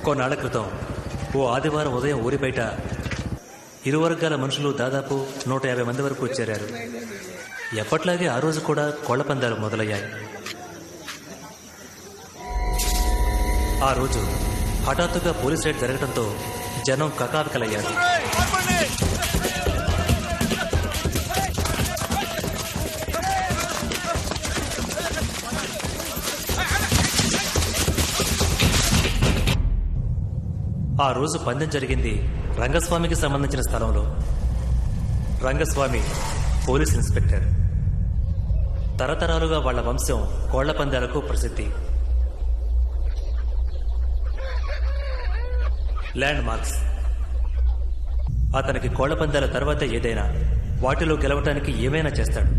కొన్నాళ్ల క్రితం ఓ ఆదివారం ఉదయం ఊరి బయట ఇరు వర్గాల మనుషులు దాదాపు 150 మంది వరకు చేరారు. ఎప్పట్లాగే ఆ రోజు కూడా కోళ్ల పందాలు మొదలయ్యాయి. ఆ రోజు హఠాత్తుగా పోలీస్ రైడ్ జరగడంతో జనం కకావికలయ్యారు. ఆ రోజు పందెం జరిగింది రంగస్వామికి సంబంధించిన స్థలంలో. Rangaswamy police inspector. తరతరాలుగా వాళ్ల వంశం కోళ్ల పందాలకు ప్రసిద్ధి. Land marks. అతనికి కోళ్ల పందాల తర్వాత ఏదైనా వాటిలో గెలవటానికి ఏమైనా చేస్తాడు.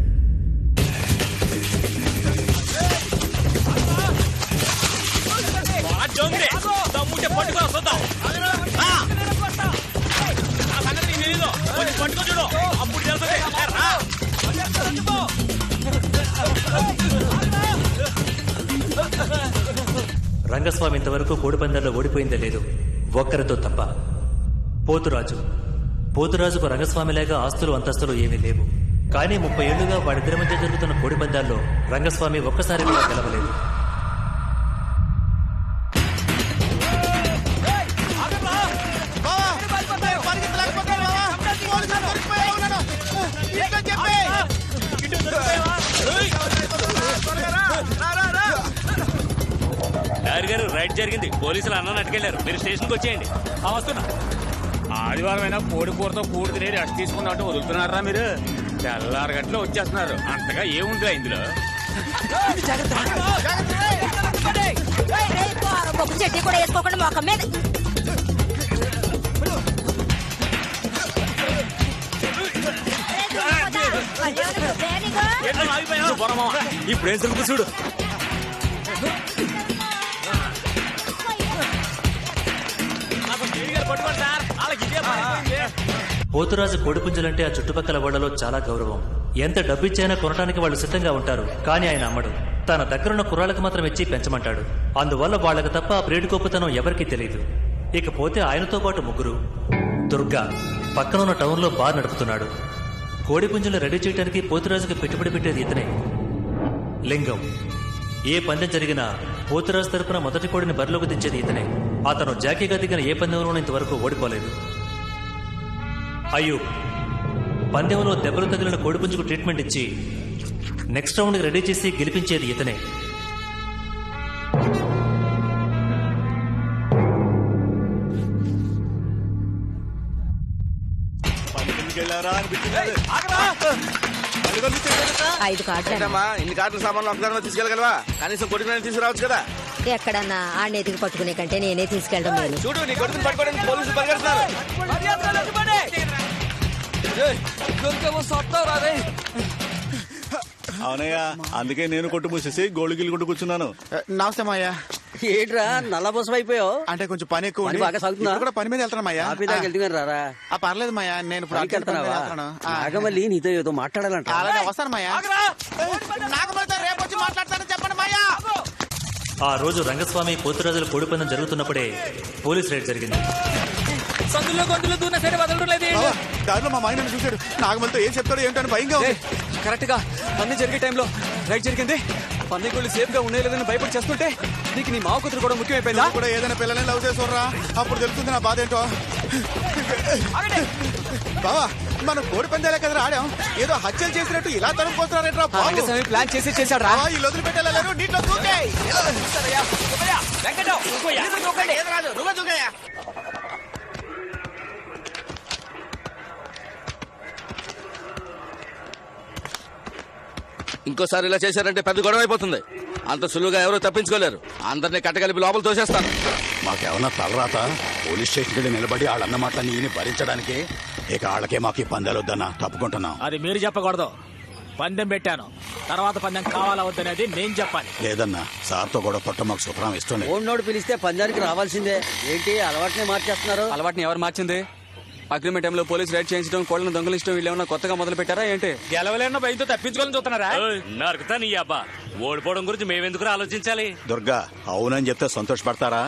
రంగస్వామి ఇంతవరకు కోడిపందాల్లో ఓడిపోయిందే లేదు, ఒక్కరితో తప్ప. పోతురాజుకు రంగస్వామిలాగా ఆస్తులు అంతస్తులు ఏమీ లేవు. కానీ 30 ఏళ్లుగా వాడిద్దరి మధ్య జరుగుతున్న కోడిపందాల్లో రంగస్వామి ఒక్కసారి కూడా గెలవలేదు. గారు రైడ్ జరిగింది, పోలీసులు అన్న అట్టుకెళ్లారు, మీరు స్టేషన్కి వచ్చేయండి. వస్తున్నా. ఆదివారం అయినా కోడి కూరతో కూడి తినేది అಷ್ಟು తీసుకున్నట్టు వదులుతున్నారా మీరు? తెల్లారు గంటలో వచ్చేస్తున్నారు, అంతగా ఏముందిరా ఇందులో? చెట్టు కూడా వేసుకోకుండా మొక్క మీద ఇప్పుడు ఏం జరుగుతుంది చూడు. పోతురాజు కోడిపుంజలంటే ఆ చుట్టుపక్కల వాళ్లలో చాలా గౌరవం. ఎంత డబ్బిచ్చైనా కొనడానికి వాళ్ళు సిద్ధంగా ఉంటారు. కానీ ఆయన అమ్మడు. తన దగ్గరున్న కుర్రాళ్ళకి మాత్రం ఇచ్చి పెంచమంటాడు. అందువల్ల వాళ్లకు తప్ప ఆ బ్రేడ్ గొప్పతనం ఎవరికీ తెలియదు. ఇకపోతే ఆయనతో పాటు ముగ్గురు. దుర్గా పక్కనున్న టౌన్లో బార్ నడుపుతున్నాడు. కోడిపుంజలు రెడీ చేయడానికి పోతురాజుకి పెట్టుబడి పెట్టేది ఇతనే. లింగం ఏ పందెం జరిగినా పోతురాజు తరపున మొదటి కోడిని బరిలోకి తెచ్చేది ఇతనే. అతను జాకీగా దిగిన ఏ పందెంలోనూ ఇంతవరకు ఓడిపోలేదు. అయ్యూబ్ పందెంలో దెబ్బలు తగిలిన కోడిపుంజుకు ట్రీట్మెంట్ ఇచ్చి నెక్స్ట్ రౌండ్కి రెడీ చేసి గెలిపించేది ఇతనే. ఇన్ని కార్డుల సామాన్లు ఒక్కదాన్ని తీసుకెళ్ళగలవా? కనీసం కొడుకుని తీసుకురావచ్చు కదా. ఎక్కడన్నా ఆ నెతికి పట్టుకునే కంటే నేనే తీసుకెళ్ళడం లేదు. చూడు, నీ కొడుకుని పట్టుకోవడానికి పోలీసులు పరిగెడుతున్నారు. అవునయ్యా, అందుకే నేను కొట్టు మూసేసి గోల్డ్ గిల్లు కొట్టు కూర్చున్నాను. నమస్తే మాయా. ఏంట్రా నల్ల బుసం అయిపోయావు? అంటే కొంచెం పని ఎక్కువ పని బాగా సాగుతుందా? కూడా పని మీద వెళ్తాను మాయా. రారా? పర్లేదు మాయా, నేను మళ్ళీ నీతో ఏదో మాట్లాడాలంట. అలాగే వస్తాను మాయా. రేపు వచ్చి మాట్లాడతానని చెప్పండి మాయా. ఆ రోజు రంగస్వామి పోతురాజుల కోడిపందెం జరుగుతున్నప్పుడే పోలీస్ రైడ్ జరిగింది. సందులో గొంతులు దూన సరే వదలలేదు. దారిలో మా మాయన చూశాడు. నాగమలతో ఏం చెప్తాడో ఏంటని భయంగా ఉంది. కరెక్ట్ గా అన్ని జరిగే టైంలో రైడ్ జరిగింది. పందికోళ్ళు సేఫ్ గా ఉన్నాయి లేదని భయపడి చేస్తుంటే నీకు నీ మావ కూతురు కూడా ముఖ్యమైపోయిందా? కూడా ఏదైనా పిల్లల్ని లవ్ చేసి అప్పుడు తెలుస్తుంది నా బాధ ఏంటో. బావా, మనం కోడి పందాలే కదా ఆడాం, ఏదో హత్యలు చేసినట్టు ఇలా తరం పోతున్నారేంట్రా? ప్లాన్ చేసి చేశాడు రా. ఈ వదిలి పెట్టలేరు, నీటిలో దూకాయి. ఇంకోసారి ఇలా చేశారంటే పెద్ద గొడవ అయిపోతుంది. అంత సులువుగా ఎవరూ తప్పించుకోలేరు. అందరినీ కట్టగలిపి లోపల తోసేస్తాను. మాకేమన్నా తలరాత? పోలీస్ స్టేషన్కి వెళ్ళి నిలబడి వాళ్ళన్న మాటలన్నీ ఈయన భరించడానికి? ఇక వాళ్ళకే మాకు పందాలు వద్దన్నా, తప్పుకుంటున్నాం. అది మీరు చెప్పకూడదు. పందెం పెట్టాను, తర్వాత పందెం కావాలా వద్దనేది నేను చెప్పాలి. లేదన్నా, సార్తో కూడా పొట్ట మాకు శుభ్రం ఇష్టం. ఓడినోడు పిలిస్తే పందానికి రావాల్సిందే. ఏంటి అలవాటునే మార్చేస్తున్నారు? అలవాటుని ఎవరు మార్చింది? అగ్రిమెంట్ టైంలో పోలీస్ రైడ్ చేయించడం, కోళ్లను దొంగలించడం వీళ్ళు ఏమన్నా కొత్తగా మొదలు పెట్టారా ఏంటి? గెలవలేన్న భయంతో తప్పించుకోవాలని చూస్తున్నారా? నరుకుతా నీ అబ్బా. ఓడిపోవడం గురించి మేమెందుకు ఆలోచించాలి? దుర్గా, అవునని చెప్తే సంతోషపడతారా?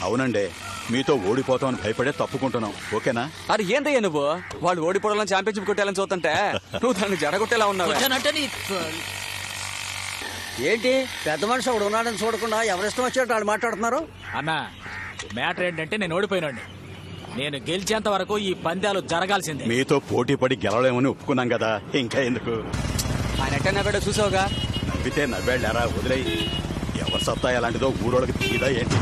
అవునండి, మీతో ఓడిపోతామని భయపడే తప్పుకుంటున్నాం. ఓకేనా? అరే ఏందయ్యా నువ్వు? వాళ్ళు ఓడిపోవడం ఛాంపియన్షిప్ కొట్టాలని చూస్తుంటే నువ్వు దాన్ని జడగొట్టేలా ఉన్నావు. ఏంటి పెద్ద మనిషి ఒకడు ఉన్నాడని చూడకుండా ఎవరిష్టం వచ్చేట్టు వాళ్ళు మాట్లాడుతున్నారు? అన్నా మ్యాటర్ ఏంటంటే నేను ఓడిపోయినండి. నేను గెలిచేంత వరకు ఈ పందాలు జరగాల్సిందే. మీతో పోటీ పడి గెలవలేమని ఒప్పుకున్నాం కదా, ఇంకా ఎందుకు? ఆయన ఎట్ట నవ్వాడో చూసావుగా. నవ్వితే నవ్వాళ్ళారా, వదిలేయి. ఎవరి సత్తా ఎలాంటిదో ఊరోళ్ళకి తీయదా ఏంటి?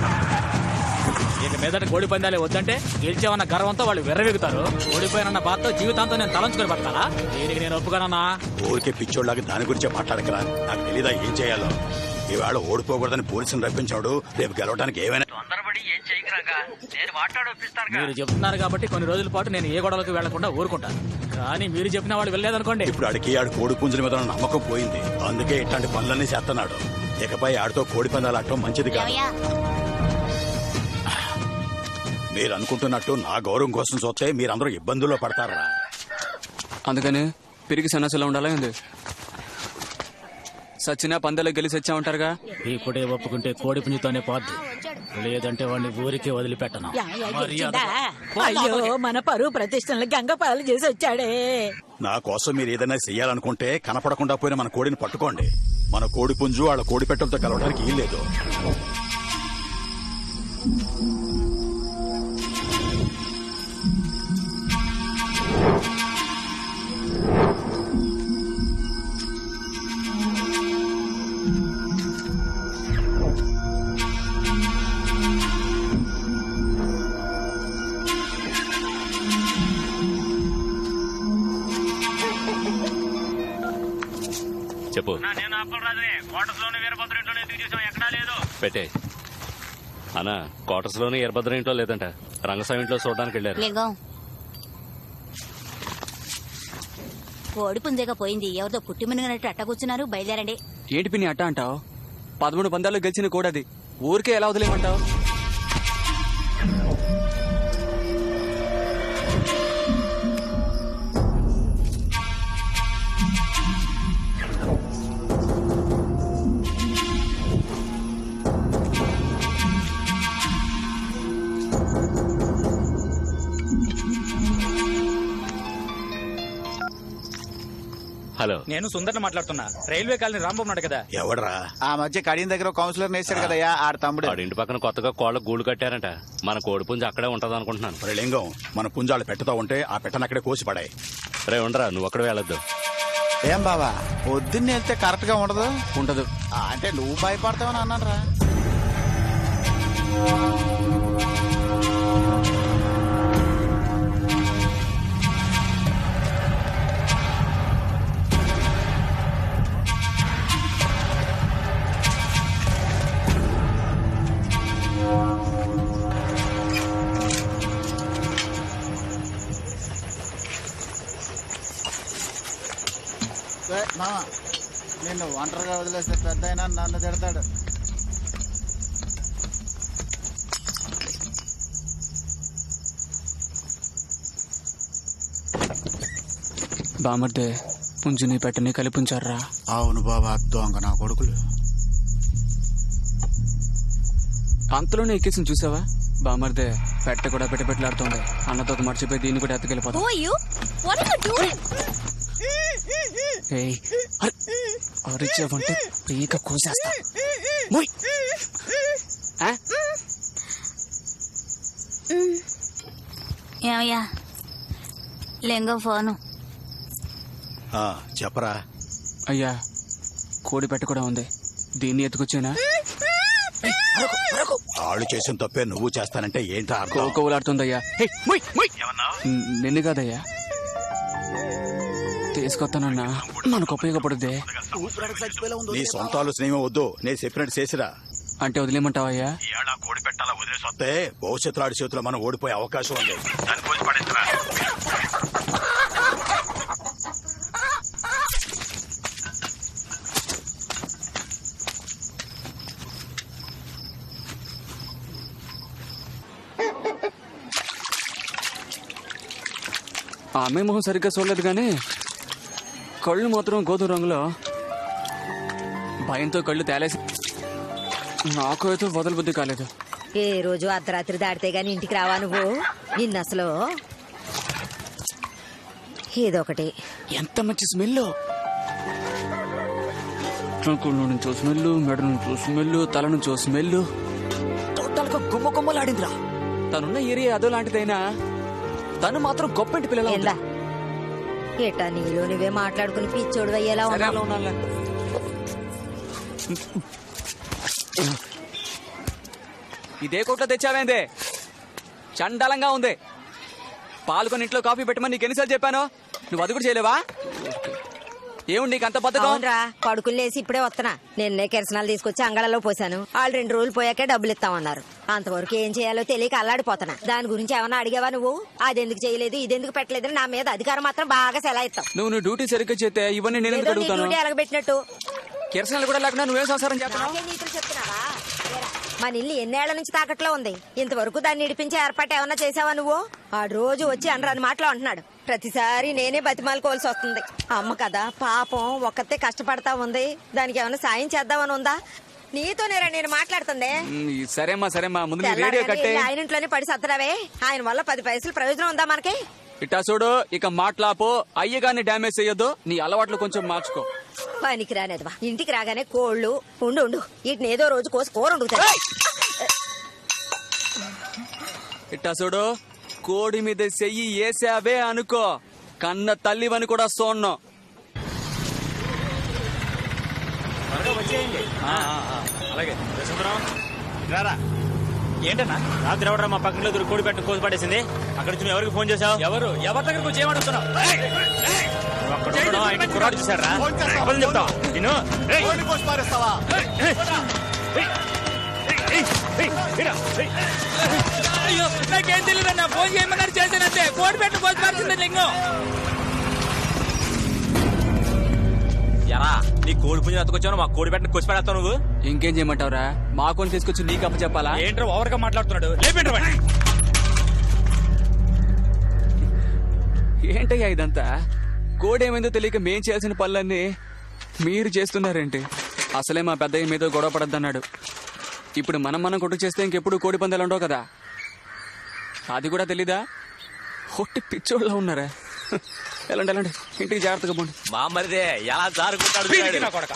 ఇక మీదట కోడి పందాలే వద్దంటే గెలిచామన్న గర్వంతో వాళ్ళు విర్రవెగుతారు. ఓడిపోయినన్న బాధతో జీవితాంతో నేను తలంచుకొని పడతానా? దీనికి నేను ఒప్పుకోనన్నా. ఊరికే పిచ్చోళ్ళకి దాని గురించే మాట్లాడకరా. నాకు తెలీదా ఏం చేయాలో? ఈవేళ ఓడిపోకూడదని పోలీసులు రప్పించాడు. రేపు గెలవడానికి ఏమైనా మీరు చెప్తున్నారు కాబట్టి కొన్ని రోజుల పాటు నేను ఏ గొడవలకు వెళ్లకుండా ఊరుకుంటాను. కానీ మీరు చెప్పిన వాడు వెళ్ళలేదనుకోండి, ఇప్పుడు ఆడికి ఆడు కోడి పుంజుల మీద ఉన్న నమ్మకం పోయింది. అందుకే ఇట్లాంటి పనులన్నీ చేస్తున్నాడు. ఇకపై ఆడితో కోడి పందాలు ఆడటం మంచిది కాదు. మీరు అనుకుంటున్నట్టు నా గౌరవం కోసం చూస్తే మీరందరూ ఇబ్బందుల్లో పడతారా? అందుకని పిరికి సన్నసలా ఉండాలా ఏంది? సచ్చినా పందాలు గెలిచి వచ్చామంటారుగా. ఇప్పుడే ఒప్పుకుంటే కోడి పుంజుతోనే పోద్ది, లేదంటే వాడిని ఊరికే వదిలిపెట్టను. అయ్యో మన పరువు ప్రతిష్టలు గంగపాలు చేసి వచ్చాడే. నా కోసం మీరు ఏదైనా చెయ్యాలనుకుంటే కనపడకుండా పోయిన మన కోడిని పట్టుకోండి. మన కోడి పుంజు వాళ్ళ కోడి పెట్టలతో కలవడానికి వీల్లేదు. చెప్పు. పెట్టే అన్నా, క్వార్టర్స్ లోనే వీరభద్ర ఇంట్లో లేదంట, రంగస్వామి ఇంట్లో చూడడానికి వెళ్ళారు. కోడి పుంజేగా పోయింది. ఎవరితో పుట్టి మునిగినట్టు అట్ట కూర్చున్నారు. బయలుదేరండి. ఏంటి పిన్ని అట్ట అంటావు? 13 పందాల్లో గెలిచిన కూడది ఊరికే ఎలా వదిలేమంటావు? హలో, నేను సుందర్ని మాట్లాడుతున్నా. రైల్వే కాలనీ రాంబాబు ఉన్నాడు కదా. ఎవడరా? ఆ మధ్య కడియం దగ్గర కౌన్సిలర్ వేసాడు కదయ్యా, ఆడ తమ్ముడు. వాడి ఇంటి పక్కన కొత్తగా కోళ్ళ గూళ్ళు కట్టారంట. మన కోడి పుంజు అక్కడే ఉంటది అనుకుంటున్నాను. మరి లింగం, మన పుంజాలు పెట్టుతా ఉంటే ఆ పెట్టను అక్కడే కోసి పడాయి. రే ఉండరా, నువ్వు అక్కడ వెళ్ళొద్దు. ఏం బాబా, పొద్దున్నే వెళ్తే కరెక్ట్ గా ఉండదు? ఉండదు. అంటే నువ్వు భయపడతావని అన్నాను రా. నిన్ను ఒంటరిగా వదిలేస్తే పెద్ద అయినా నన్ను తిడతాడు. బామర్దే పుంజుని పెట్టని కలిపించారా? అవును బాబా, దొంగ నా కొడుకులు. అంతలోనే ఎక్కేసి చూసావా? బామర్దే పెట్ట కూడా పెట్టలాడుతుంది. అన్నతో మర్చిపోయి దీన్ని కూడా ఎత్తుకెళ్ళిపోతా. అరిచావంటే పీక కోసేస్తా. ఏమయ్యా లింగం ఫోను. చెప్పరా? అయ్యా కోడి పెట్ట కూడా ఉంది, దీన్ని ఎత్తుకొచ్చానా? ఆళ్ళు చేసిన తప్పే నువ్వు చేస్తానంటే ఏంటా? కోలాడుతుందయ్యా. నిన్ను కాదయ్యా, తీసుకొస్తానన్నా, మనకు ఉపయోగపడుద్ది. నీ సొంత ఆలోచన వద్దు, నేను చెప్పినట్టు చేసిరా. అంటే వదిలేమంటావయ్యా? కోడి పెట్టాలా వదిలేసి వస్తే భవిష్యత్తులో ఆడి చేతిలో మనం ఓడిపోయే అవకాశం ఉంది. ఆమె మొహం సరిగ్గా చూడలేదు కానీ కళ్ళు మాత్రం గోధుమ రంగులో. భయంతో కళ్ళు తేలేసి నాకు అయితే వదల బుద్ధి కాలేదు. ఏ రోజు అర్ధరాత్రి దాటితే గాని ఇంటికి రావా నువ్వు? నిన్న అసలు ఏదొకటి. ఎంత మంచి స్మెల్! ట్రంకుల్లో నుంచి స్మెల్, మెడ నుంచి స్మెల్, తల నుంచి స్మెల్, టోటల్ గా గుమ్మ గుమ్మలాడిందిరా. తనున్న ఏరియా అదో లాంటిదైనా తను మాత్రం గొప్పంటి పిల్లల ఏందా ఏటా నీలో నువ్వే మాట్లాడుకుని పిచ్చోడు అయ్యేలా ఉన్నా. ఇదే కోట్లో తెచ్చావేందే? చండాలంగా ఉంది. పాల్గొని ఇంట్లో కాఫీ పెట్టమని నీకు ఎన్నిసార్లు చెప్పాను? నువ్వు అది కూడా చేయలేవా? ఏముండి నీకు అంత బద్దకం? అవునరా, పడుకుని లేసి ఇప్పుడే వస్తున్నా. నిన్నే కిరసనాలు తీసుకొచ్చి అంగళంలో పోసాను. వాళ్ళు 2 రోజులు పోయాకే డబ్బులు ఇస్తామన్నారు. అంతవరకు ఏం చేయాలో తెలియక అల్లాడిపోతున్నా. దాని గురించి ఏమన్నా అడిగావా నువ్వు? అది ఎందుకు చేయలేదు, ఇది ఎందుకు పెట్టలేదు, నా మీద అధికారం మాత్రం బాగా సెలాయిస్తావు. నువ్వు డ్యూటీ సరిగ్గా చేస్తే ఇవన్నీ నేను ఎందుకు అడుగుతాను? డ్యూటీ ఎలగబెట్టినట్టు కిరసనాలు కూడా లేకుండా నువ్వేం సంసారం చేస్తావు? నాకే నీతులు చెప్తున్నావా? మన ఇల్లు ఎన్నేళ్ల నుంచి తాకట్లో ఉంది. ఇంతవరకు దాన్ని ఇడిపించే ఏర్పాటు ఏమన్నా చేసావా నువ్వు? ఆ రోజు వచ్చి అనరాని మాటలు అంటున్నాడు. ప్రతిసారి నేనే బతిమాలుకోవాల్సి వస్తుంది. అమ్మ కదా పాపం, ఒక్కతే కష్టపడతా ఉంది. దానికి ఏమైనా సాయం చేద్దామని ఉందా? నీతోనేరా నేను మాట్లాడుతుందే. సరేమ్మా ముందు నీ రేడియో కట్టే. ఆయన ఇంట్లోనే పడి సత్తరావే. ఆయన వల్ల 10 పైసలు ప్రయోజనం ఉందా మనకి? ఇట్టా చూడు, ఇక మాట్లాపో. అయ్యగాన్ని డ్యామేజ్ చేయొద్దు. నీ అలవాట్లు కొంచెం మార్చుకో. పనికి రానేదవా. ఇంటికి రాగానే కోళ్ళు ఉండు వీటిని ఏదో రోజు కోసి కూర వండుతా. ఇట్టా చూడు, కోడి మీద చెయ్యి వేసావే అనుకో, కన్న తల్లివని కూడా సోన్ను. అలాగే రారా. ఏంటన్నా రాత్రి ఎవడరా మా పక్కన కోడి పెట్ట కోసి పడేసింది? అక్కడ నుంచి ఎవరికి ఫోన్ చేసావు? ఎవరి దగ్గరకు వచ్చి ఏమడుగుతున్నావు? కుర్రాడు చూసారా? చెప్తావా నేను? అయ్యో నాకేం తెలియదన్నా. ఫోన్ చేయమన్నారు, చేశానంతే. కోడి పెట్ట కోసి పారేసింది లింగం. ఎరా నీ కోడి పుంజు ఎత్తుకొచ్చావు, మా కోడి పెట్టని కోసి పడేస్తావు నువ్వు. ఇంకేం చేయమంటావురా? మా కొని తీసుకొచ్చి నీకు అప్ప చెప్పాలా? ఏంట్రా ఓవర్గా మాట్లాడుతున్నాడు? లేపేంట్రా. ఏంటయ్యా ఇదంతా? కోడేమైందో తెలియక మేం చేయాల్సిన పనులన్నీ మీరు చేస్తున్నారేంటి? అసలే మా పెద్దయ్య మీద గొడవ పడద్దన్నాడు. ఇప్పుడు మనం కొట్టు చేస్తే ఇంకెప్పుడు కోడి పందాలు ఉండవు కదా. అది కూడా తెలీదా? ఒట్టి పిచ్చోళ్ళ ఉన్నారా? వెళ్ళండి ఇంటికి జాగ్రత్తగా పోండి. మా మరిదే ఎలా జారుకుంటాడు కొడక.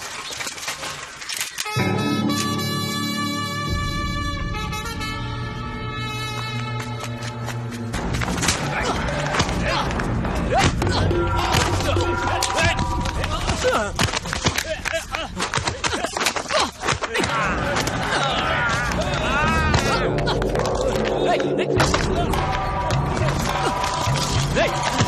Hey!